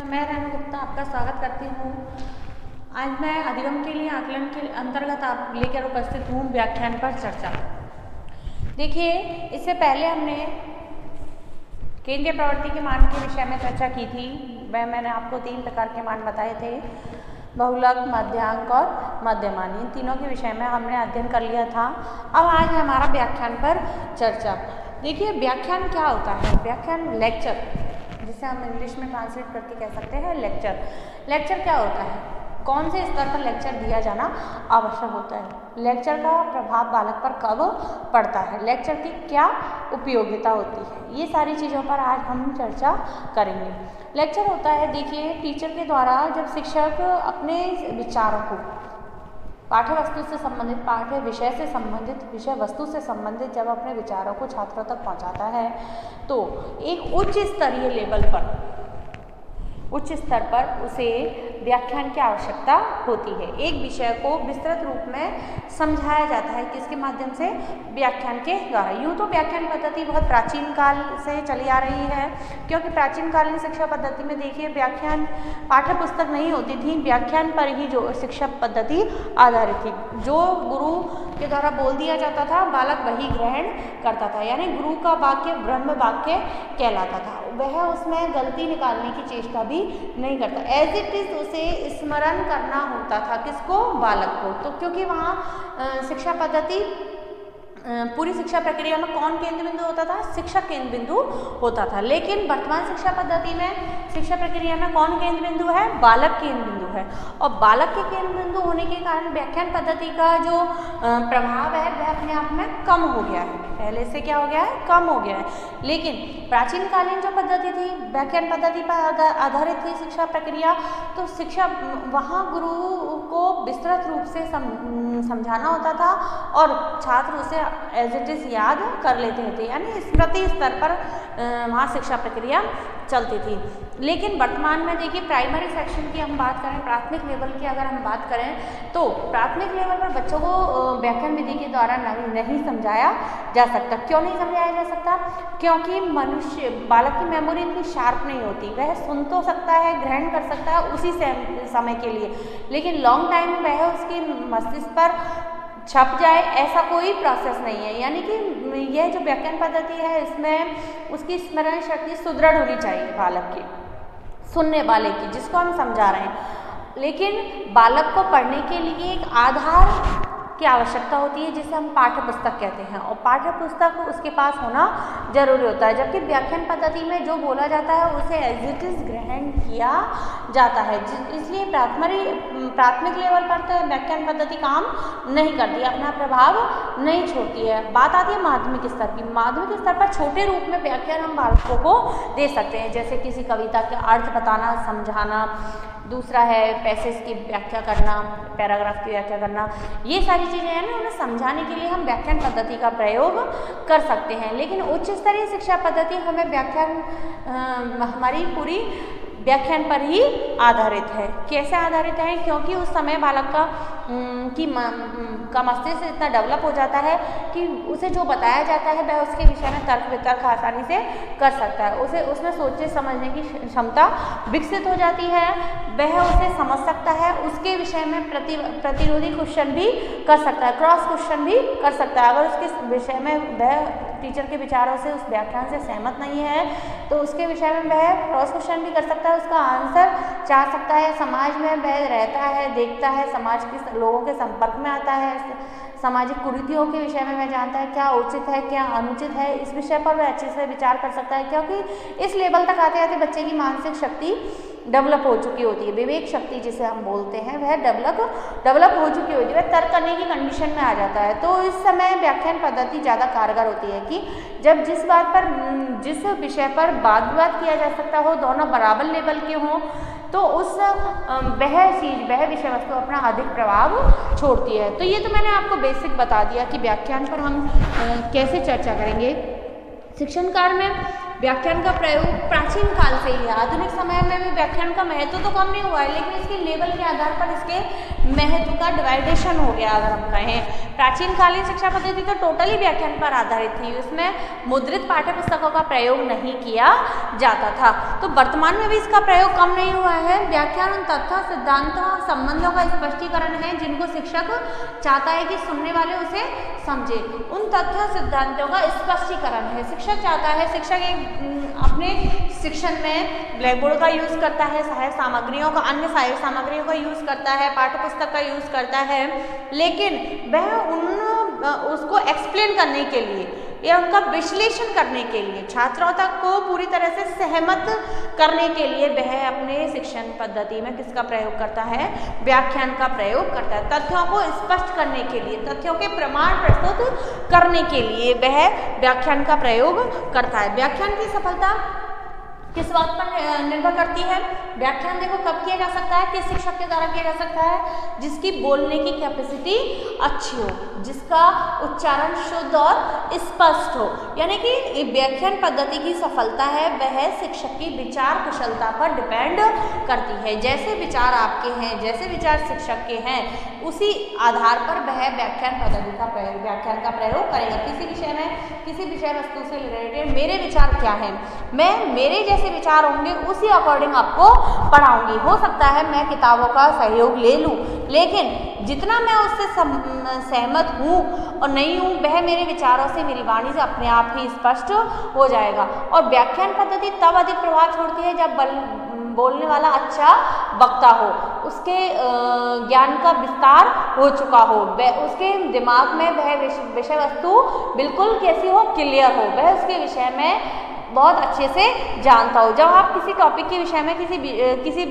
मैं रेणु गुप्ता आपका स्वागत करती हूँ। आज मैं अधिगम के लिए आकलन के अंतर्गत आप लेकर उपस्थित हूँ व्याख्यान पर चर्चा। देखिए, इससे पहले हमने केंद्रीय प्रवृत्ति के मान के विषय में चर्चा की थी। मैंने आपको 3 प्रकार के मान बताए थे, बहुलक, मध्यांक और मध्यमान। इन तीनों के विषय में हमने अध्ययन कर लिया था। अब आज है हमारा व्याख्यान पर चर्चा। देखिए, व्याख्यान क्या होता है? व्याख्यान लेक्चर, जिसे हम इंग्लिश में ट्रांसलेट करके कह सकते हैं लेक्चर। लेक्चर क्या होता है? कौन से स्तर पर लेक्चर दिया जाना आवश्यक होता है? लेक्चर का प्रभाव बालक पर कब पड़ता है? लेक्चर की क्या उपयोगिता होती है? ये सारी चीज़ों पर आज हम चर्चा करेंगे। लेक्चर होता है, देखिए, टीचर के द्वारा जब शिक्षक अपने विचारों को पाठ्य वस्तु से संबंधित, पाठ्य विषय से संबंधित, विषय वस्तु से संबंधित जब अपने विचारों को छात्रों तक पहुंचाता है तो एक उच्च स्तरीय लेवल पर, उच्च स्तर पर उसे व्याख्यान की आवश्यकता होती है। एक विषय को विस्तृत रूप में समझाया जाता है, किसके माध्यम से? व्याख्यान के द्वारा। यूँ तो व्याख्यान पद्धति बहुत प्राचीन काल से चली आ रही है, क्योंकि प्राचीन कालीन शिक्षा पद्धति में देखिए व्याख्यान पाठ्य पुस्तक नहीं होती थी, व्याख्यान पर ही जो शिक्षा पद्धति आधारित थी। जो गुरु के द्वारा बोल दिया जाता था, बालक वही ग्रहण करता था, यानी गुरु का वाक्य ब्रह्म वाक्य कहलाता था। वह उसमें गलती निकालने की चेष्टा भी नहीं करता, एज इट इज उसे स्मरण करना होता था। किसको? बालक को। तो क्योंकि वहाँ शिक्षा पद्धति, पूरी शिक्षा प्रक्रिया में कौन केंद्र बिंदु होता था? शिक्षक केंद्र बिंदु होता था। लेकिन वर्तमान शिक्षा पद्धति में, शिक्षा प्रक्रिया में कौन केंद्र बिंदु है? बालक केंद्र बिंदु है। और बालक के केंद्र बिंदु होने के कारण व्याख्यान पद्धति का जो प्रभाव है वह अपने आप में कम हो गया है। पहले से क्या हो गया है? कम हो गया है। लेकिन प्राचीन कालीन जो पद्धति थी, व्याख्यान पद्धति पर आधारित थी शिक्षा प्रक्रिया, तो शिक्षा वहाँ गुरु को विस्तृत रूप से समझाना होता था और छात्र उसे एज इट इज याद कर लेते थे, यानी स्मृति स्तर पर वहाँ शिक्षा प्रक्रिया चलती थी। लेकिन वर्तमान में देखिए, प्राइमरी सेक्शन की हम बात करें, प्राथमिक लेवल की अगर हम बात करें, तो प्राथमिक लेवल पर बच्चों को व्याख्यान विधि के द्वारा नहीं समझाया जा सकता। क्यों नहीं समझाया जा सकता? क्योंकि मनुष्य, बालक की मेमोरी इतनी शार्प नहीं होती। वह सुन तो सकता है, ग्रहण कर सकता है उसी समय के लिए, लेकिन लॉन्ग टाइम वह उसके मस्तिष्क पर छप जाए ऐसा कोई प्रोसेस नहीं है। यानी कि यह जो व्याख्यान पद्धति है, इसमें उसकी स्मरण शक्ति सुदृढ़ होनी चाहिए बालक की, सुनने वाले की, जिसको हम समझा रहे हैं। लेकिन बालक को पढ़ने के लिए एक आधार की आवश्यकता होती है, जिसे हम पाठ्य पुस्तक कहते हैं, और पाठ्य पुस्तक उसके पास होना जरूरी होता है। जबकि व्याख्यान पद्धति में जो बोला जाता है उसे एज इट इज ग्रहण किया जाता है। इसलिए प्राथमिक लेवल पर तो व्याख्यान पद्धति काम नहीं करती, अपना प्रभाव नहीं छोड़ती है। बात आती है माध्यमिक स्तर की। माध्यमिक स्तर पर छोटे रूप में व्याख्यान हम बालकों को दे सकते हैं, जैसे किसी कविता के अर्थ बताना, समझाना। दूसरा है पैसेज की व्याख्या करना, पैराग्राफ की व्याख्या करना। ये सारी चीज़ें हैं ना, उन्हें समझाने के लिए हम व्याख्यान पद्धति का प्रयोग कर सकते हैं। लेकिन उच्च स्तरीय शिक्षा पद्धति हमें व्याख्यान, हमारी पूरी व्याख्यान पर ही आधारित है। कैसे आधारित है? क्योंकि उस समय बालक का मस्तिष्क इतना डेवलप हो जाता है कि उसे जो बताया जाता है वह उसके विषय में तर्क वितर्क आसानी से कर सकता है। उसे उसमें सोचने समझने की क्षमता विकसित हो जाती है, वह उसे समझ सकता है, उसके विषय में प्रतिरोधी क्वेश्चन भी कर सकता है, क्रॉस क्वेश्चन भी कर सकता है। अगर उसके विषय में वह टीचर के विचारों से, उस व्याख्यान से सहमत नहीं है, तो उसके विषय में वह क्रॉस क्वेश्चन भी कर सकता है, उसका आंसर चाह सकता है। समाज में वह रहता है, देखता है, समाज के लोगों के संपर्क में आता है, सामाजिक कुरीतियों के विषय में वह जानता है क्या उचित है, क्या अनुचित है। इस विषय पर वह अच्छे से विचार कर सकता है, क्योंकि इस लेवल तक आते आते बच्चे की मानसिक शक्ति डेवलप हो चुकी होती है। विवेक शक्ति जिसे हम बोलते हैं, वह डेवलप हो चुकी होती है, वह तर्क करने की कंडीशन में आ जाता है। तो इस समय व्याख्यान पद्धति ज़्यादा कारगर होती है कि जब जिस विषय पर वाद विवाद किया जा सकता हो, दोनों बराबर लेवल के हों, तो वह विषय वस्तु अपना अधिक प्रभाव छोड़ती है। तो ये तो मैंने आपको बेसिक बता दिया कि व्याख्यान पर हम कैसे चर्चा करेंगे। शिक्षण काल में व्याख्यान का प्रयोग प्राचीन काल से ही है। आधुनिक समय में भी व्याख्यान का महत्व तो कम नहीं हुआ है, लेकिन इसके लेवल के आधार पर इसके महत्व का डिवाइडेशन हो गया। अगर हम कहें प्राचीन कालीन शिक्षा पद्धति तो टोटली व्याख्यान पर आधारित थी, उसमें मुद्रित पाठ्य पुस्तकों का प्रयोग नहीं किया जाता था। तो वर्तमान में भी इसका प्रयोग कम नहीं हुआ है। व्याख्यान उन तथ्यों, सिद्धांतों और संबंधों का स्पष्टीकरण है जिनको शिक्षक चाहता है कि सुनने वाले उसे समझे। उन तथ्यों सिद्धांतों का स्पष्टीकरण है, शिक्षक चाहता है, शिक्षक अपने शिक्षण में ब्लैक बोर्ड का यूज़ करता है, सहायक सामग्रियों का, अन्य सहायक सामग्रियों का यूज़ करता है, पाठ्य पुस्तक का यूज़ करता है, लेकिन वह उसको एक्सप्लेन करने के लिए या उनका विश्लेषण करने के लिए, छात्रों तक को पूरी तरह से सहमत करने के लिए वह अपने शिक्षण पद्धति में किसका प्रयोग करता है? व्याख्यान का प्रयोग करता है। तथ्यों को स्पष्ट करने के लिए, तथ्यों के प्रमाण प्रस्तुत करने के लिए वह व्याख्यान का प्रयोग करता है। व्याख्यान की सफलता किस बात पर निर्भर करती है? व्याख्यान देखो कब किया जा सकता है, किस शिक्षक के द्वारा किया जा सकता है? जिसकी बोलने की कैपेसिटी अच्छी हो, जिसका उच्चारण शुद्ध और स्पष्ट हो। यानी कि व्याख्यान पद्धति की सफलता है वह शिक्षक की विचार कुशलता पर डिपेंड करती है। जैसे विचार आपके हैं, जैसे विचार शिक्षक के हैं, उसी आधार पर वह व्याख्यान पद्धति का प्रयोग, व्याख्यान का प्रयोग करेगा। किसी विषय में, किसी विषय वस्तु से रिलेटेड मेरे विचार क्या हैं, मैं मेरे जैसे विचार होंगे उसी अकॉर्डिंग आपको पढ़ाऊंगी। हो सकता है मैं किताबों का सहयोग ले लूं, लेकिन जितना मैं उससे सहमत हूँ और नहीं हूँ वह मेरे विचारों से, मेरी वाणी से अपने आप ही स्पष्ट हो जाएगा। और व्याख्यान पद्धति तब अधिक प्रभाव छोड़ती है जब बोलने वाला अच्छा वक्ता हो, उसके ज्ञान का विस्तार हो चुका हो, उसके दिमाग में वह विषय वस्तु बिल्कुल कैसी हो, क्लियर हो, वह उसके विषय में बहुत अच्छे से जानता हो। जब आप किसी टॉपिक के विषय में, किसी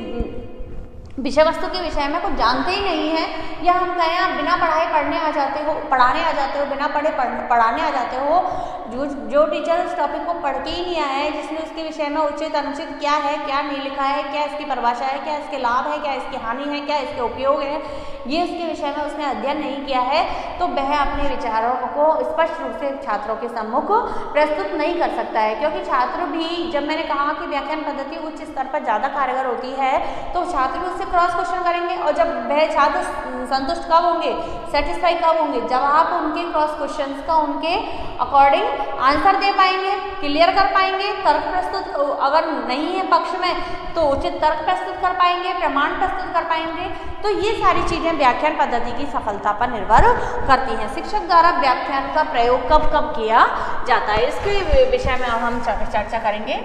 विषय वस्तु के विषय में कुछ जानते ही नहीं है, या हम कहें आप बिना पढ़ाए पढ़ाने आ जाते हो, बिना पढ़े पढ़ाने आ जाते हो, जो टीचर उस टॉपिक को पढ़ के ही नहीं आया है, जिसने उसके विषय में उचित अनुचित क्या है, क्या नहीं लिखा है, क्या इसकी परिभाषा है, क्या इसके लाभ है, क्या इसकी हानि है, क्या इसके उपयोग है, ये उसके विषय में उसने अध्ययन नहीं किया है, तो वह अपने विचारों को स्पष्ट रूप से छात्रों के सम्मुख प्रस्तुत नहीं कर सकता है। क्योंकि छात्र भी, जब मैंने कहा कि व्याख्यान पद्धति उच्च स्तर पर ज़्यादा कारगर होती है, तो छात्र भी उससे क्रॉस क्वेश्चन करेंगे, और जब वह छात्र संतुष्ट कब होंगे, सेटिस्फाई कब होंगे, जब आप उनके क्रॉस क्वेश्चंस का उनके अकॉर्डिंग आंसर दे पाएंगे, क्लियर कर पाएंगे, तर्क प्रस्तुत, अगर नहीं है पक्ष में तो उचित तर्क प्रस्तुत कर पाएंगे, प्रमाण प्रस्तुत कर पाएंगे। तो ये सारी चीज़ें व्याख्यान पद्धति की सफलता पर निर्भर करती हैं। शिक्षक द्वारा व्याख्यान का प्रयोग कब कब किया जाता है, इसके विषय में हम चर्चा करेंगे।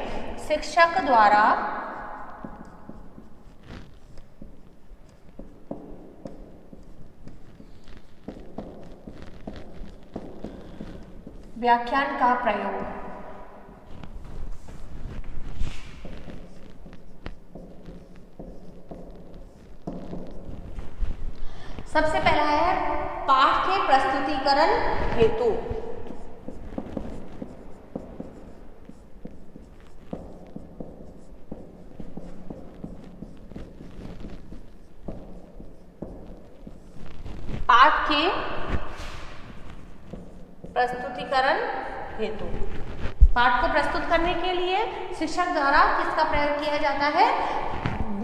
शिक्षक द्वारा व्याख्यान का प्रयोग सबसे पहला है पाठ के प्रस्तुतिकरण हेतु। पाठ के प्रस्तुतिकरण हेतु, पाठ को प्रस्तुत करने के लिए शिक्षक द्वारा किसका प्रयोग किया जाता है?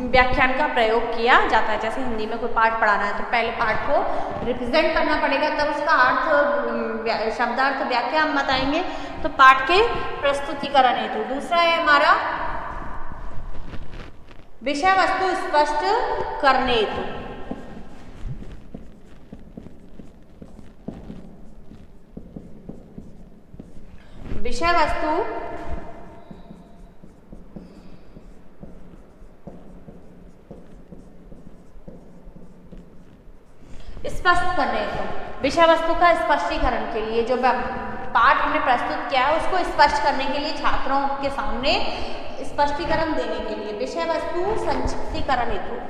व्याख्यान का प्रयोग किया जाता है। जैसे हिंदी में कोई पाठ पढ़ाना है तो पहले पाठ को रिप्रेजेंट करना पड़ेगा, तब उसका अर्थ, शब्दार्थ, व्याख्या हम बताएंगे। तो पाठ के प्रस्तुतिकरण हेतु। दूसरा है हमारा विषय वस्तु स्पष्ट करने हेतु। विषय वस्तु स्पष्ट करने को, विषय वस्तु का स्पष्टीकरण के लिए, जो पाठ हमने प्रस्तुत किया है उसको स्पष्ट करने के लिए, छात्रों के सामने स्पष्टीकरण देने के लिए विषय वस्तु संक्षिप्तीकरण हेतु।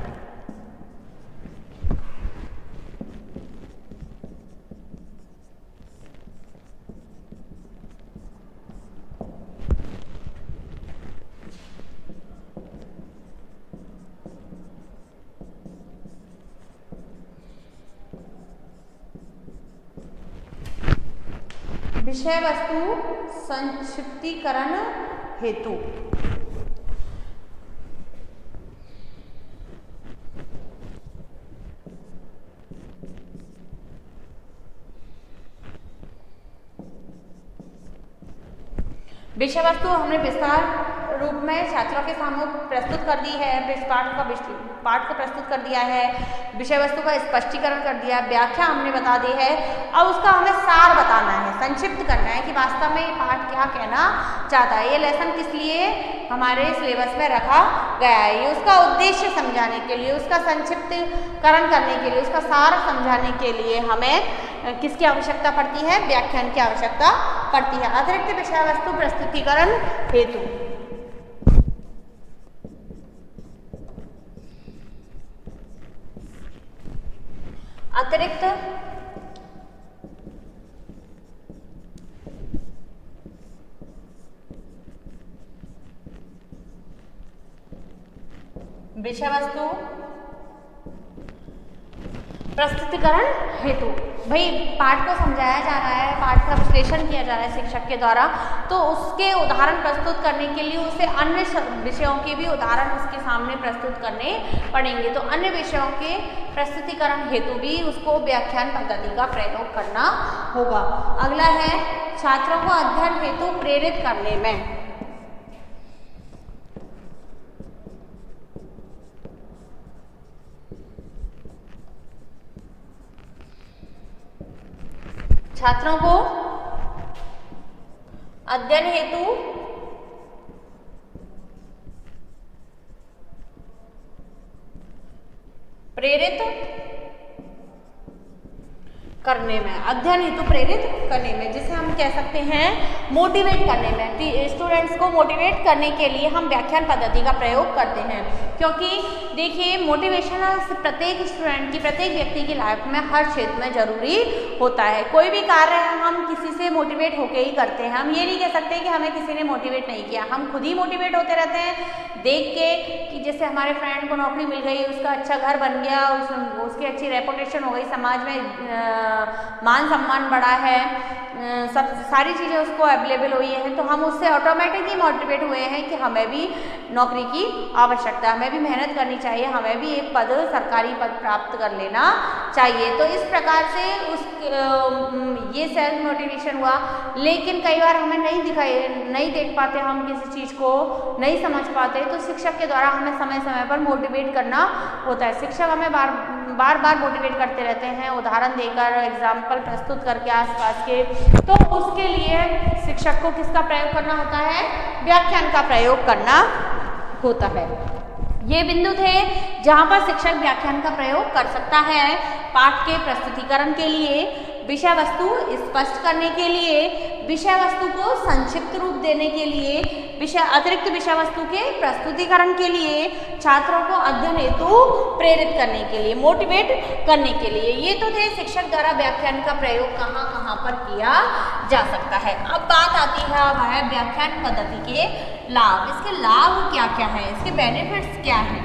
विषय वस्तु संक्षिप्तीकरण हेतु। विषय वस्तु हमने विस्तार रूप में छात्रों के सामने प्रस्तुत कर दी है, पाठ को प्रस्तुत कर दिया है, विषय वस्तु का स्पष्टीकरण कर दिया, व्याख्या हमने बता दी है। अब उसका हमें सार बताना है, संक्षिप्त करना है कि वास्तव में ये पाठ क्या कहना चाहता है, ये लेसन किस लिए हमारे सिलेबस में रखा गया है। ये उसका उद्देश्य समझाने के लिए, उसका संक्षिप्तकरण करने के लिए, उसका सार समझाने के लिए हमें किसकी आवश्यकता पड़ती है, व्याख्यान की आवश्यकता पड़ती है। अतिरिक्त विषय वस्तु प्रस्तुतिकरण हेतु अतिरिक्त विषय वस्तु प्रस्तुतिकरण हेतु, भाई पाठ को समझाया जा रहा है, पाठ का विश्लेषण किया जा रहा है शिक्षक के द्वारा, तो उसके उदाहरण प्रस्तुत करने के लिए उसे अन्य विषयों के भी उदाहरण उसके सामने प्रस्तुत करने पड़ेंगे। तो अन्य विषयों के प्रस्तुतिकरण हेतु भी उसको व्याख्यान पद्धति का प्रयोग करना होगा। अगला है छात्रों को अध्ययन हेतु प्रेरित करने में। छात्रों को अध्ययन हेतु प्रेरित करने में, अध्ययन हेतु प्रेरित करने में, जिसे हम कह सकते हैं मोटिवेट करने में। स्टूडेंट्स को मोटिवेट करने के लिए हम व्याख्यान पद्धति का प्रयोग करते हैं, क्योंकि देखिए मोटिवेशन प्रत्येक स्टूडेंट की, प्रत्येक व्यक्ति की लाइफ में हर क्षेत्र में जरूरी होता है। कोई भी कार्य हम किसी से मोटिवेट होके ही करते हैं। हम ये नहीं कह सकते कि हमें किसी ने मोटिवेट नहीं किया, हम खुद ही मोटिवेट होते रहते हैं देख के कि जैसे हमारे फ्रेंड को नौकरी मिल गई, उसका अच्छा घर बन गया, उसकी अच्छी रेपुटेशन हो गई, समाज में मान सम्मान बढ़ा है, सब सारी चीज़ें उसको अवेलेबल हुई हैं, तो हम उससे ऑटोमेटिकली मोटिवेट हुए हैं कि हमें भी नौकरी की आवश्यकता, हमें भी मेहनत करनी चाहिए, हमें भी एक पद, सरकारी पद प्राप्त कर लेना चाहिए। तो इस प्रकार से ये सेल्फ मोटिवेशन हुआ। लेकिन कई बार हमें नहीं देख पाते, हम किसी चीज़ को नहीं समझ पाते, तो शिक्षक के द्वारा हमें समय समय पर मोटिवेट करना होता है। शिक्षक हमें बार बार मोटिवेट करते रहते हैं, उदाहरण देकर, एग्जाम्पल प्रस्तुत करके आसपास के। तो उसके लिए शिक्षक को किसका प्रयोग करना होता है, व्याख्यान का प्रयोग करना होता है। ये बिंदु थे जहाँ पर शिक्षक व्याख्यान का प्रयोग कर सकता है पाठ के प्रस्तुतिकरण के लिए, विषय वस्तु स्पष्ट करने के लिए, विषय वस्तु को संक्षिप्त रूप देने के लिए, अतिरिक्त विषय वस्तु के प्रस्तुतिकरण के लिए, छात्रों को अध्ययन हेतु प्रेरित करने के लिए, मोटिवेट करने के लिए। ये तो थे शिक्षक द्वारा व्याख्यान का प्रयोग कहाँ कहाँ पर किया जा सकता है। अब बात आती है वह व्याख्यान पद्धति के लाभ। इसके लाभ क्या क्या है, इसके बेनिफिट्स क्या है।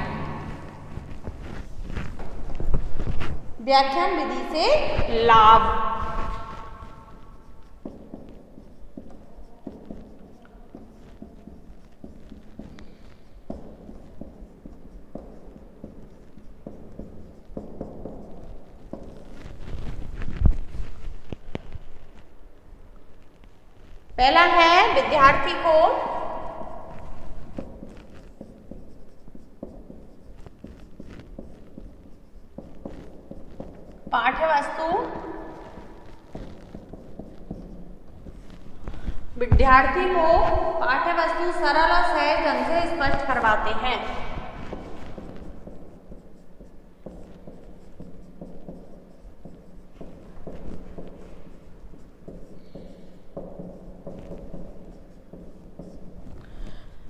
व्याख्यान विधि से लाभ। पहला है विद्यार्थी को पाठ्यवस्तु सरल और सहज ढंग से स्पष्ट करवाते हैं।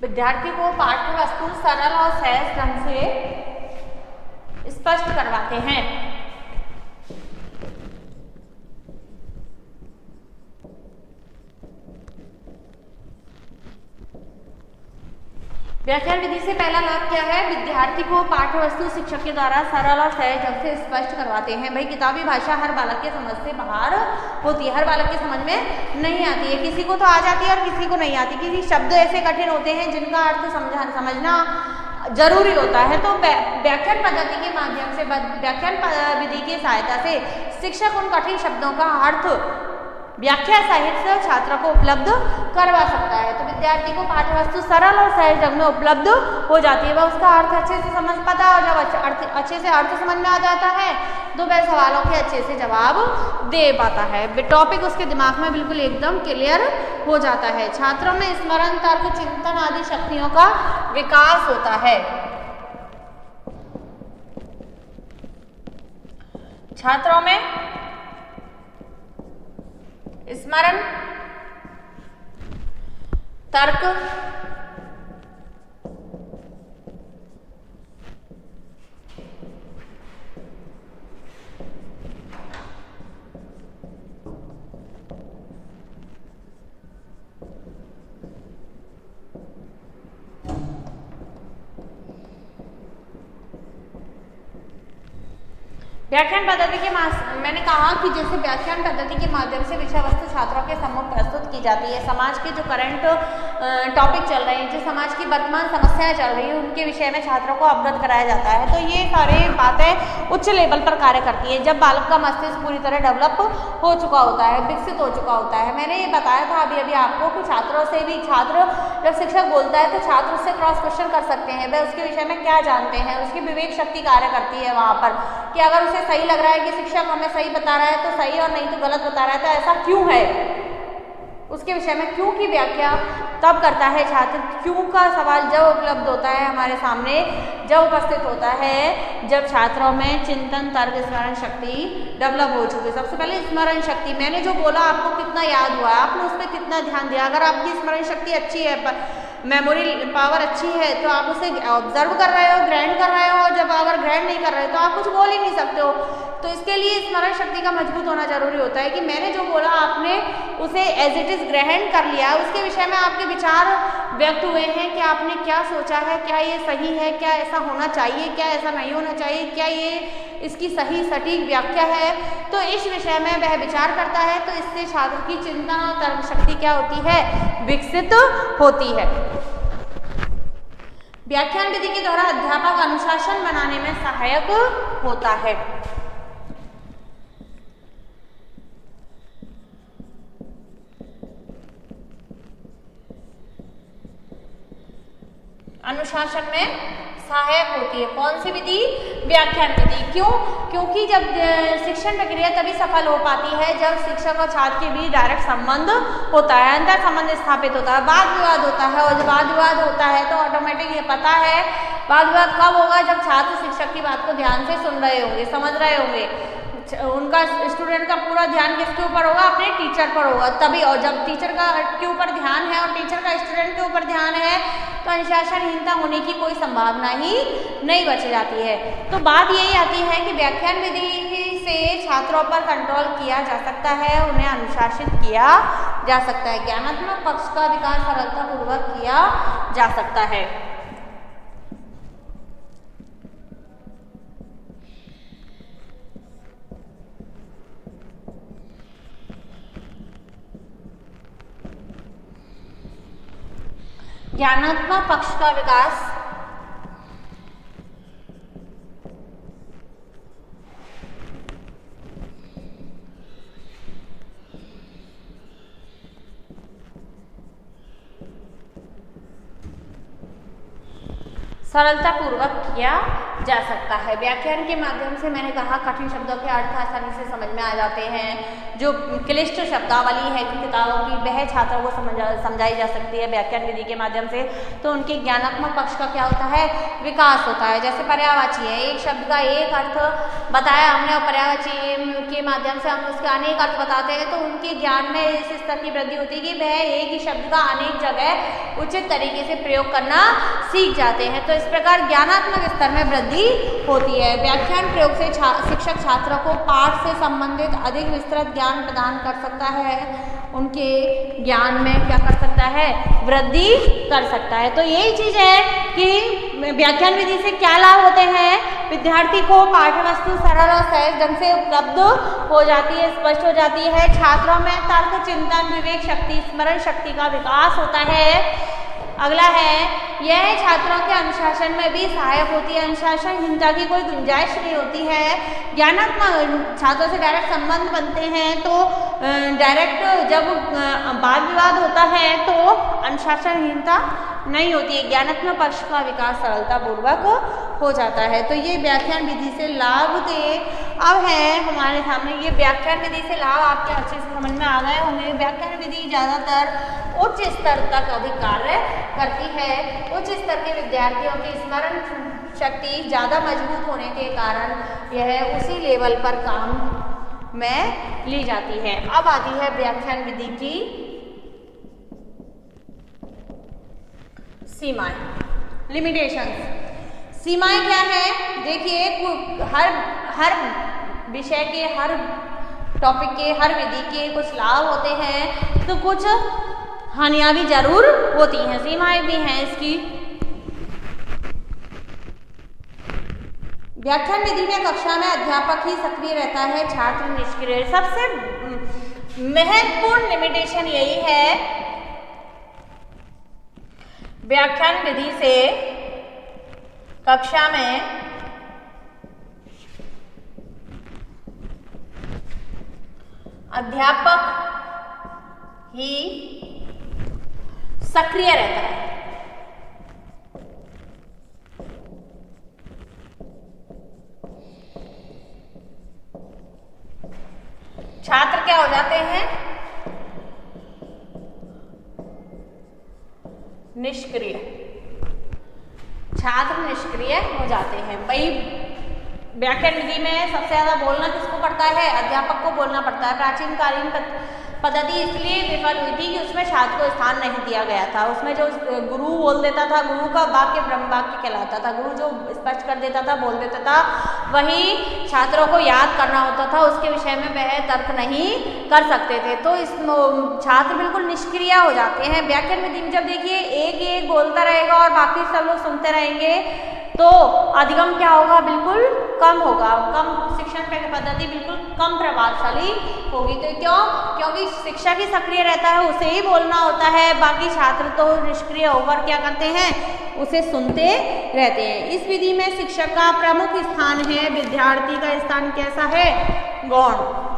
विद्यार्थी को पाठ्यवस्तु सरल और सहज ढंग से स्पष्ट करवाते हैं। व्याख्यान विधि से पहला लाभ क्या है, विद्यार्थी को पाठ्यवस्तु शिक्षक के द्वारा सरल और सहज ढंग से स्पष्ट करवाते हैं। भाई किताबी भाषा हर बालक के समझ से बाहर होती है, हर बालक के समझ में नहीं आती है। किसी को तो आ जाती है और किसी को नहीं आती। किसी शब्द ऐसे कठिन होते हैं जिनका अर्थ समझना जरूरी होता है। तो व्याख्यान पद्धति के माध्यम से, व्याख्यान विधि की सहायता से शिक्षक उन कठिन शब्दों का अर्थ व्याख्या साहित्य छात्र को उपलब्ध करवा सकता है। तो विद्यार्थी को पाठ्यवस्तु सरल और सहज ढंग में उपलब्ध हो जाती है, वह उसका अर्थ अच्छे से समझ पाता है, और जब अच्छे से अर्थ समझ में आ जाता है तो वह सवालों के अच्छे से जवाब दे पाता है। टॉपिक उसके दिमाग में बिल्कुल एकदम क्लियर हो जाता है। छात्रों में स्मरण, तर्क, चिंतन आदि शक्तियों का विकास होता है। छात्रों में स्मरण, तर्क, व्याख्यान पद्धति के मैंने कहा कि जैसे व्याख्यान पद्धति के माध्यम से विषय वस्तु छात्रों के सम्मुख प्रस्तुत की जाती है। समाज के जो करंट टॉपिक चल रहे हैं, जो समाज की वर्तमान समस्याएं चल रही हैं, उनके विषय में छात्रों को अवगत कराया जाता है। तो ये सारी बातें उच्च लेवल पर कार्य करती है जब बालक का मस्तिष्क पूरी तरह डेवलप हो चुका होता है, विकसित हो चुका होता है। मैंने ये बताया था अभी अभी आपको कि छात्रों से भी, छात्र जब शिक्षक बोलता है तो छात्र उससे क्रॉस क्वेश्चन कर सकते हैं, वह उसके विषय में क्या जानते हैं, उसकी विवेक शक्ति कार्य करती है वहाँ पर, कि अगर उसे सही लग रहा है कि शिक्षक हमें सही बता रहा है तो सही, और नहीं तो गलत बता रहा है तो ऐसा क्यों है, उसके विषय में क्यों की व्याख्या तब करता है छात्र। क्यों का सवाल जब उपलब्ध होता है हमारे सामने, जब उपस्थित होता है जब छात्रों में चिंतन, तर्क, स्मरण शक्ति डेवलप हो चुकी है। सबसे पहले स्मरण शक्ति, मैंने जो बोला आपको कितना याद हुआ, आपने उस पर कितना ध्यान दिया। अगर आपकी स्मरण शक्ति अच्छी है, मेमोरी पावर अच्छी है, तो आप उसे ऑब्जर्व कर रहे हो, ग्रहण कर रहे हो, और जब अगर ग्रहण नहीं कर रहे हो तो आप कुछ बोल ही नहीं सकते हो। तो इसके लिए स्मरण शक्ति का मजबूत होना जरूरी होता है कि मैंने जो बोला आपने उसे एज इट इज ग्रहण कर लिया, उसके विषय में आपके विचार व्यक्त हुए हैं कि आपने क्या सोचा है, क्या ये सही है, क्या ऐसा होना चाहिए, क्या ऐसा नहीं होना चाहिए, क्या ये इसकी सही सटीक व्याख्या है। तो इस विषय में वह विचार करता है, तो इससे छात्र की चिंतन और तर्क शक्ति क्या होती है, विकसित होती है। व्याख्यान विधि के द्वारा अध्यापक अनुशासन बनाने में सहायक होता है। अनुशासन में सहायक होती है कौन सी विधि, व्याख्यान विधि। क्यों? क्योंकि जब शिक्षण प्रक्रिया तभी सफल हो पाती है जब शिक्षक और छात्र के बीच डायरेक्ट संबंध होता है, अंतर संबंध स्थापित होता है, वाद विवाद होता है, और जब वाद विवाद होता है तो ऑटोमेटिक ये पता है वाद विवाद कब होगा, जब छात्र शिक्षक की बात को ध्यान से सुन रहे होंगे, समझ रहे होंगे, उनका स्टूडेंट का पूरा ध्यान किसके ऊपर होगा, अपने टीचर पर होगा तभी। और जब टीचर का के ऊपर ध्यान है और टीचर का स्टूडेंट के ऊपर ध्यान है तो अनुशासनहीनता होने की कोई संभावना ही नहीं बच जाती है। तो बात यही आती है कि व्याख्यान विधि से छात्रों पर कंट्रोल किया जा सकता है, उन्हें अनुशासित किया जा सकता है, ज्ञानात्मक पक्ष का विकास सरलतापूर्वक किया जा सकता है। ज्ञानात्मक पक्ष का विकास सरलतापूर्वक किया जा सकता है। व्याख्यान के माध्यम से मैंने कहा कठिन शब्दों के अर्थ आसानी से समझ में आ जाते हैं। जो क्लिष्ट शब्दावली है कि किताबों की वह छात्रों को समझाई जा सकती है व्याख्यान विधि के माध्यम से। तो उनके ज्ञानात्मक पक्ष का क्या होता है, विकास होता है। जैसे पर्यायवाची है, एक शब्द का एक अर्थ बताया हमने और पर्यायवाची के माध्यम से हम उसके अनेक अर्थ बताते हैं, तो उनके ज्ञान में इस स्तर की वृद्धि होती है कि वह एक ही शब्द का अनेक जगह उचित तरीके से प्रयोग करना सीख जाते हैं। तो इस प्रकार ज्ञानात्मक स्तर में वृद्धि होती है। व्याख्यान प्रयोग से शिक्षक छात्रों को पाठ से संबंधित अधिक विस्तृत ज्ञान प्रदान कर सकता है, उनके ज्ञान में क्या कर सकता है, वृद्धि कर सकता है। तो यही चीज है कि व्याख्यान विधि से क्या लाभ होते हैं, विद्यार्थी को पाठ्यवस्तु सरल और सहज ढंग से उपलब्ध हो जाती है, स्पष्ट हो जाती है। छात्रों में तर्क, चिंतन, विवेक शक्ति, स्मरण शक्ति का विकास होता है। अगला है, यह छात्रों के अनुशासन में भी सहायक होती है, अनुशासनहीनता की कोई गुंजाइश नहीं होती है। ज्ञानात्मक छात्रों से डायरेक्ट संबंध बनते हैं तो डायरेक्ट जब वाद विवाद होता है तो अनुशासनहीनता नहीं होती है, ज्ञानात्मक पक्ष का विकास सरलता पूर्वक हो जाता है। तो ये व्याख्यान विधि से लाभ थे। अब है हमारे सामने ये व्याख्यान विधि से लाभ आपके अच्छे से समझ में आ गए होंगे। व्याख्यान विधि ज़्यादातर उच्च स्तर तक अधिक कार्य करती है। उच्च स्तर के विद्यार्थियों की स्मरण शक्ति ज़्यादा मजबूत होने के कारण यह उसी लेवल पर काम में ली जाती है। अब आती है व्याख्यान विधि की सीमाएं, लिमिटेशंस। सीमाएं क्या है? देखिए, हर विषय के, हर टॉपिक के, हर विधि के कुछ लाभ होते हैं तो कुछ हानियां भी जरूर होती हैं, सीमाएं भी हैं इसकी। व्याख्यान विधि में कक्षा में अध्यापक ही सक्रिय रहता है, छात्र निष्क्रिय। सबसे महत्वपूर्ण लिमिटेशन यही है व्याख्यान विधि से कक्षा में अध्यापक ही सक्रिय रहता है। छात्र क्या हो जाते हैं? निष्क्रिय। छात्र निष्क्रिय हो जाते हैं। भाई व्याख्यान विधि में सबसे ज्यादा बोलना किसको पड़ता है? अध्यापक को बोलना पड़ता है। प्राचीन कालीन पद्धति इसलिए विफल हुई थी कि उसमें छात्र को स्थान नहीं दिया गया था। उसमें जो गुरु बोल देता था, गुरु का वाक्य ब्रह्म वाक्य कहलाता था। गुरु जो स्पष्ट कर देता था, बोल देता था, वही छात्रों को याद करना होता था। उसके विषय में वह तर्क नहीं कर सकते थे। तो इस छात्र बिल्कुल निष्क्रिय हो जाते हैं। व्याख्यान विधि में जब देखिए एक बोलता रहेगा और बाकी सब लोग सुनते रहेंगे तो अधिगम क्या होगा? बिल्कुल कम होगा। कम शिक्षण पद्धति बिल्कुल कम प्रभावशाली होगी। तो क्यों? क्योंकि शिक्षक ही सक्रिय रहता है, उसे ही बोलना होता है, बाकी छात्र तो निष्क्रिय होकर क्या करते हैं? उसे सुनते रहते हैं। इस विधि में शिक्षक का प्रमुख स्थान है, विद्यार्थी का स्थान कैसा है? गौण।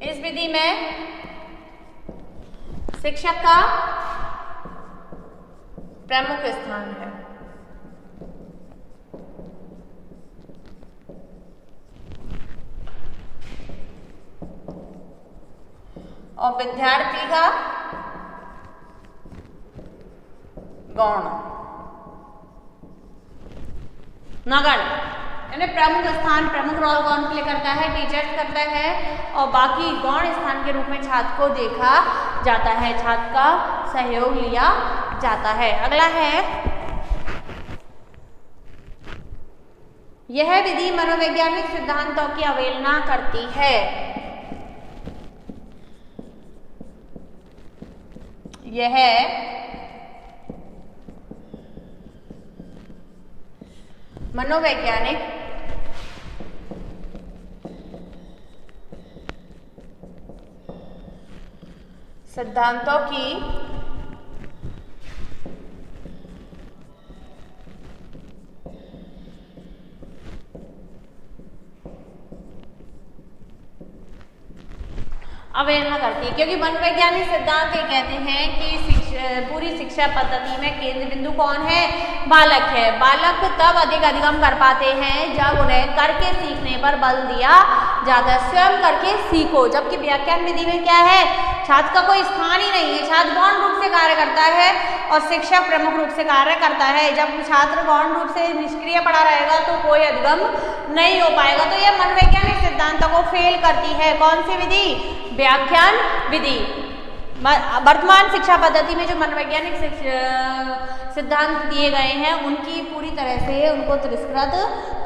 इस विधि में शिक्षक का प्रमुख स्थान है। और विद्यार्थी का गौण, नगण्य। यानी प्रमुख स्थान, प्रमुख रोल कौन प्ले करता है? टीचर्स करता है। और बाकी गौण स्थान के रूप में छात्र को देखा जाता है, छात्र का सहयोग लिया जाता है। अगला है, यह विधि मनोवैज्ञानिक सिद्धांतों की अवहेलना करती है। यह मनोवैज्ञानिक सिद्धांतों की अवहेलना करती है। क्योंकि मनोवैज्ञानिक सिद्धांत ये कहते हैं कि पूरी शिक्षा पद्धति में केंद्र बिंदु कौन है? बालक है। बालक तब अधिक अधिगम कर पाते हैं जब उन्हें करके सीखने पर बल दिया जाता है। स्वयं करके सीखो। जबकि व्याख्यान विधि में क्या है? छात्र का कोई स्थान ही नहीं है। छात्र गौण रूप से कार्य करता है और शिक्षक प्रमुख रूप से कार्य करता है। जब छात्र गौण रूप से निष्क्रिय पड़ा रहेगा तो कोई अधिगम नहीं हो पाएगा। तो यह मनोवैज्ञानिक सिद्धांतों को फेल करती है। कौन सी विधि? व्याख्यान विधि। वर्तमान शिक्षा पद्धति में जो मनोवैज्ञानिक सिद्धांत दिए गए हैं उनकी पूरी तरह से उनको तिरस्कृत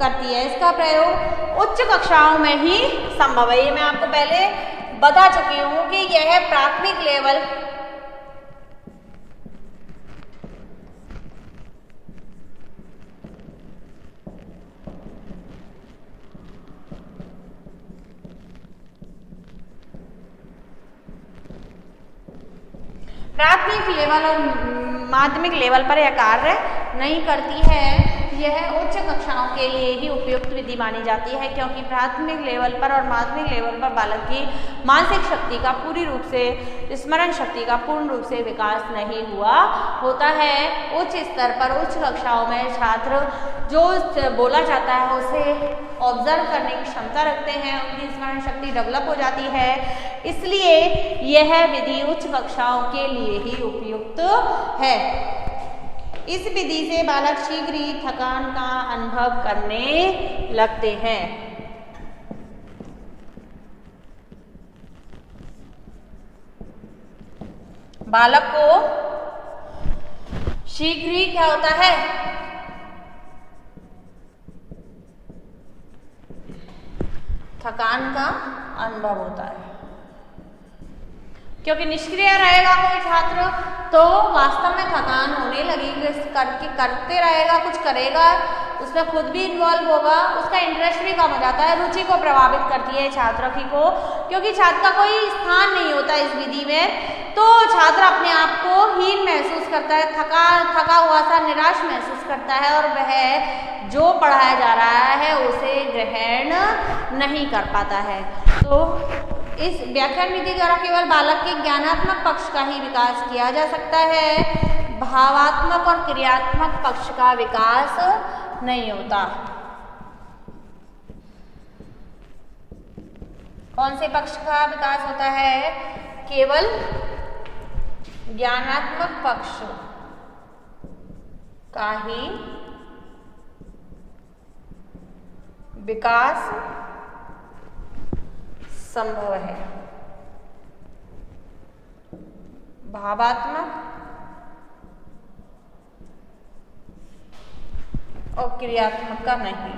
करती है। इसका प्रयोग उच्च कक्षाओं में ही संभव है। ये मैं आपको पहले बता चुकी हूँ कि यह प्राथमिक लेवल और माध्यमिक लेवल पर यह कार्य नहीं करती है। यह उच्च कक्षाओं के लिए ही उपयुक्त विधि मानी जाती है, क्योंकि प्राथमिक लेवल पर और माध्यमिक लेवल पर बालक की मानसिक शक्ति का पूरी रूप से, स्मरण शक्ति का पूर्ण रूप से विकास नहीं हुआ होता है। उच्च स्तर पर उच्च कक्षाओं में छात्र जो बोला जाता है उसे ऑब्जर्व करने की क्षमता रखते हैं, उनकी स्मरण शक्ति डेवलप हो जाती है, इसलिए यह विधि उच्च कक्षाओं के लिए ही उपयुक्त है। इस विधि से बालक शीघ्र ही थकान का अनुभव करने लगते हैं। बालक को शीघ्र ही क्या होता है, थकान का अनुभव होता है, क्योंकि निष्क्रिय रहेगा कोई छात्र तो वास्तव में थकान होने लगेगी, करते रहेगा, कुछ करेगा, उसमें खुद भी इन्वॉल्व होगा, उसका इंटरेस्ट भी कम हो जाता है, रुचि को प्रभावित करती है छात्र की को, क्योंकि छात्र का कोई स्थान नहीं होता इस विधि में, तो छात्र अपने आप को हीन महसूस करता है, थका हुआ सा निराश महसूस करता है और वह जो पढ़ाया जा रहा है उसे ग्रहण नहीं कर पाता है। तो इस व्याख्यान विधि द्वारा केवल बालक के ज्ञानात्मक पक्ष का ही विकास किया जा सकता है, भावात्मक और क्रियात्मक पक्ष का विकास नहीं होता। कौन से पक्ष का विकास होता है? केवल ज्ञानात्मक पक्ष का ही विकास संभव है, भावात्मक और क्रियात्मक का नहीं।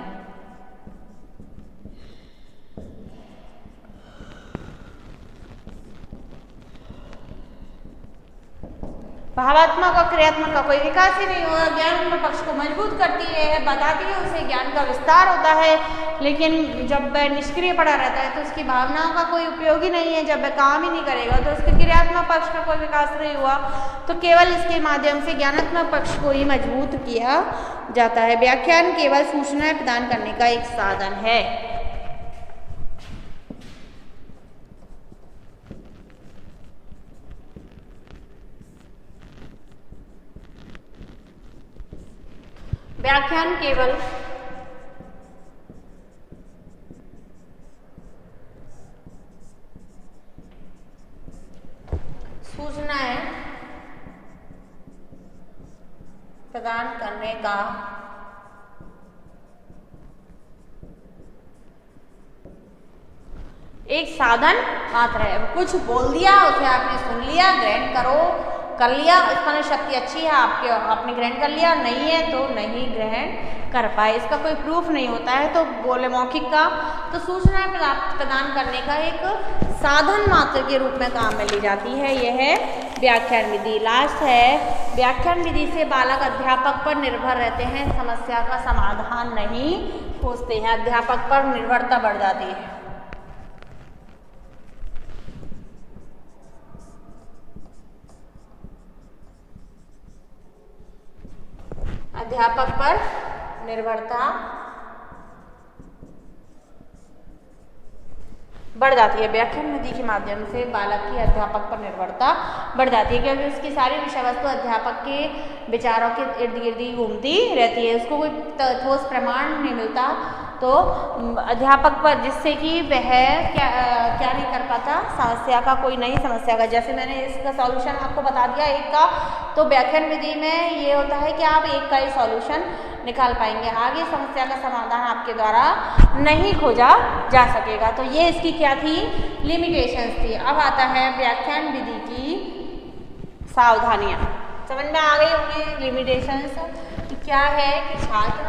भावात्मक और क्रियात्मक का कोई विकास ही नहीं होगा। ज्ञानात्मक पक्ष को मजबूत करती है, बताती है, उसे ज्ञान का विस्तार होता है, लेकिन जब वह निष्क्रिय पड़ा रहता है तो उसकी भावनाओं का कोई उपयोग ही नहीं है। जब वह काम ही नहीं करेगा तो उसके क्रियात्मक पक्ष का कोई विकास नहीं हुआ। तो केवल इसके माध्यम से ज्ञानात्मक पक्ष को ही मजबूत किया जाता है। व्याख्यान केवल सूचनाएं प्रदान करने का एक साधन है। व्याख्यान केवल सूचनाएं प्रदान करने का एक साधन मात्र है। कुछ बोल दिया, उसे आपने सुन लिया, ग्रहण कर लिया, स्मरण शक्ति अच्छी है आपने ग्रहण कर लिया, नहीं है तो नहीं ग्रहण कर पाए, इसका कोई प्रूफ नहीं होता है। तो बोले मौखिक का तो सूचना प्रदान करने का एक साधन मात्र के रूप में काम में ली जाती है। यह व्याख्यान विधि। लास्ट है, व्याख्यान विधि से बालक अध्यापक पर निर्भर रहते हैं, समस्या का समाधान नहीं खोजते हैं, अध्यापक पर निर्भरता बढ़ जाती है। अध्यापक पर निर्भरता बढ़ जाती है। व्याख्यान विधि के माध्यम से बालक की अध्यापक पर निर्भरता बढ़ जाती है, क्योंकि उसकी सारी विषय वस्तु अध्यापक के विचारों के इर्द गिर्द ही घूमती रहती है, उसको कोई ठोस प्रमाण नहीं मिलता। तो अध्यापक पर, जिससे कि वह क्या नहीं कर पाता, समस्या का कोई नई समस्या का, जैसे मैंने इसका सॉल्यूशन आपको बता दिया एक का, तो व्याख्यान विधि में ये होता है कि आप एक का ही सॉल्यूशन निकाल पाएंगे, आगे समस्या का समाधान आपके द्वारा नहीं खोजा जा सकेगा। तो ये इसकी क्या थी, लिमिटेशंस थी। अब आता है व्याख्यान विधि की सावधानियां। समझ में आ गई होंगी लिमिटेशंस क्या है कि छात्र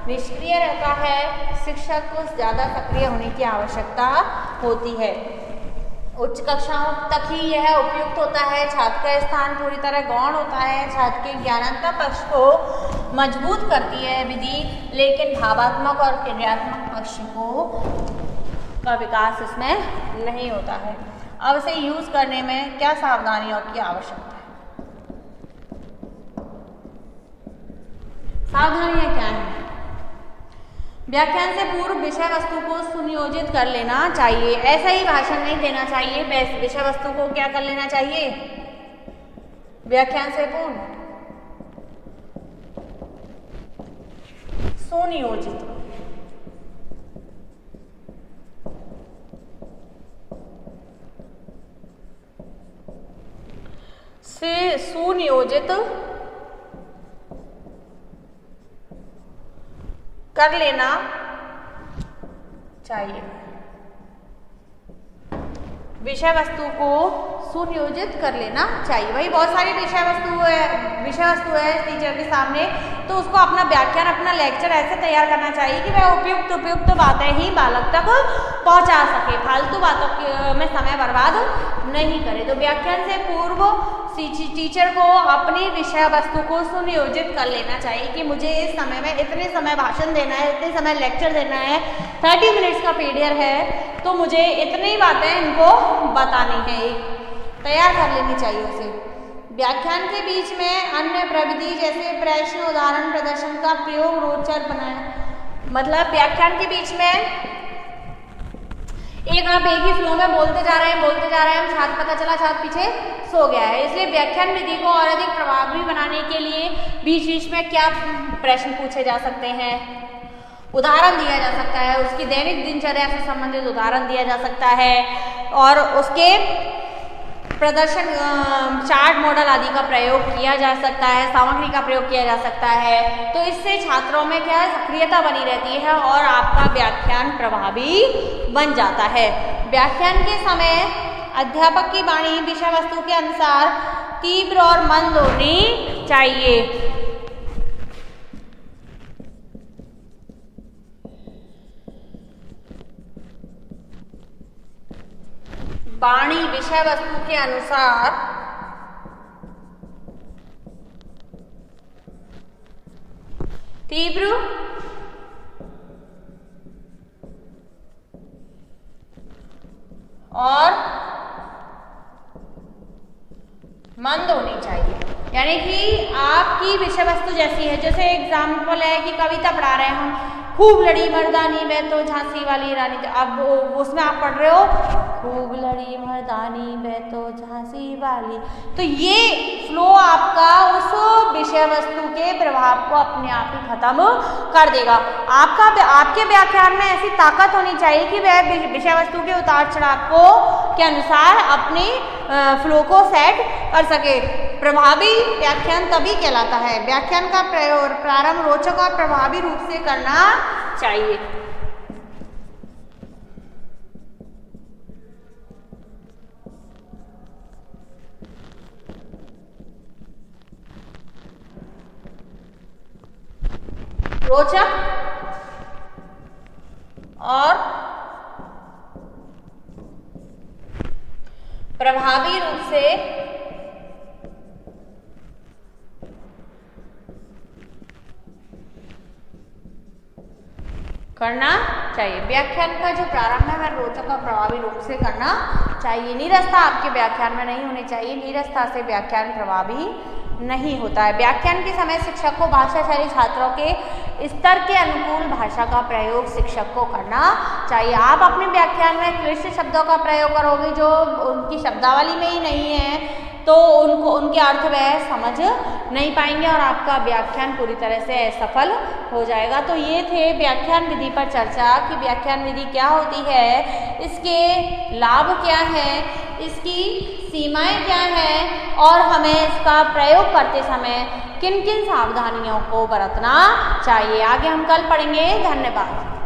निष्क्रिय रहता है, शिक्षक को ज़्यादा सक्रिय होने की आवश्यकता होती है। उच्च कक्षाओं तक ही यह उपयुक्त होता है, छात्र का स्थान पूरी तरह गौण होता है, छात्र के ज्ञानात्मक पक्ष को मजबूत करती है विधि, लेकिन भावात्मक और क्रियात्मक पक्ष का विकास इसमें नहीं होता है। अब इसे यूज करने में क्या सावधानियों की आवश्यकता है? सावधानियां क्या हैं? व्याख्यान से पूर्व विषय वस्तु को सुनियोजित कर लेना चाहिए। ऐसा ही भाषण नहीं देना चाहिए, विषय वस्तु को क्या कर लेना चाहिए? व्याख्यान से पूर्व सुनियोजित कर लेना चाहिए। विषय वस्तु को सुनियोजित कर लेना चाहिए। वही बहुत सारी विषय वस्तु है टीचर के सामने, तो उसको अपना व्याख्यान, अपना लेक्चर ऐसे तैयार करना चाहिए कि वह उपयुक्त बातें ही बालक तक पहुंचा सके, फालतू बातों में समय बर्बाद नहीं करे। तो व्याख्यान से पूर्व टीचर को अपनी विषय वस्तु को सुनियोजित कर लेना चाहिए कि मुझे इस समय में इतने समय भाषण देना है, इतने समय लेक्चर देना है, 30 मिनट्स का पीरियड है, तो मुझे इतनी बातें इनको बतानी है, तैयार कर लेनी चाहिए उसे। व्याख्यान के बीच में अन्य प्रविधि जैसे प्रश्न, उदाहरण, प्रदर्शन का प्रयोग रोचक बनाए। मतलब व्याख्यान के बीच में आप एक ही फ्लो में बोलते जा रहे हैं, छात्र पता चला छात्र पीछे सो गया है। इसलिए व्याख्यान विधि को और अधिक प्रभावी बनाने के लिए बीच बीच में क्या प्रश्न पूछे जा सकते हैं, उदाहरण दिया जा सकता है, उसकी दैनिक दिनचर्या से संबंधित उदाहरण दिया जा सकता है, और उसके प्रदर्शन, चार्ट, मॉडल आदि का प्रयोग किया जा सकता है, सामग्री का प्रयोग किया जा सकता है। तो इससे छात्रों में क्या है, सक्रियता बनी रहती है और आपका व्याख्यान प्रभावी बन जाता है। व्याख्यान के समय अध्यापक की वाणी विषय वस्तु के अनुसार तीव्र और मंद होनी चाहिए। वाणी विषय वस्तु के अनुसार तीव्र और मंद होनी चाहिए। यानी कि आपकी विषय वस्तु जैसी है, जैसे एग्जाम्पल है कि कविता पढ़ा रहे हैं हम, खूब लड़ी मर्दानी वे तो झांसी वाली रानी, अब उसमें आप पढ़ रहे हो खूब लड़ी मर्दानी वे तो झांसी वाली, तो ये फ्लो आपका उस विषय वस्तु के प्रभाव को अपने आप ही खत्म कर देगा। आपके व्याख्यान में ऐसी ताकत होनी चाहिए कि वह विषय वस्तु के उतार चढ़ाव के अनुसार अपनी फ्लो को सेट कर सके। प्रभावी व्याख्यान तभी कहलाता है, व्याख्यान का प्रारंभ रोचक और प्रभावी रूप से करना चाहिए। रोचक और प्रभावी रूप से करना चाहिए। व्याख्यान का जो प्रारंभ है वह रोचक और प्रभावी रूप से करना चाहिए। नीरसता आपके व्याख्यान में नहीं होनी चाहिए, नीरसता से व्याख्यान प्रभावी नहीं होता है। व्याख्यान के समय शिक्षक को भाषाशाली छात्रों के स्तर के अनुकूल भाषा का प्रयोग शिक्षक को करना चाहिए। आप अपने व्याख्यान में क्लिष्ट शब्दों का प्रयोग करोगे जो उनकी शब्दावली में ही नहीं है, तो उनके अर्थ वह समझ नहीं पाएंगे और आपका व्याख्यान पूरी तरह से असफल हो जाएगा। तो ये थे व्याख्यान विधि पर चर्चा कि व्याख्यान विधि क्या होती है, इसके लाभ क्या है, इसकी सीमाएं क्या हैं और हमें इसका प्रयोग करते समय किन किन सावधानियों को बरतना चाहिए। आगे हम कल पढ़ेंगे। धन्यवाद।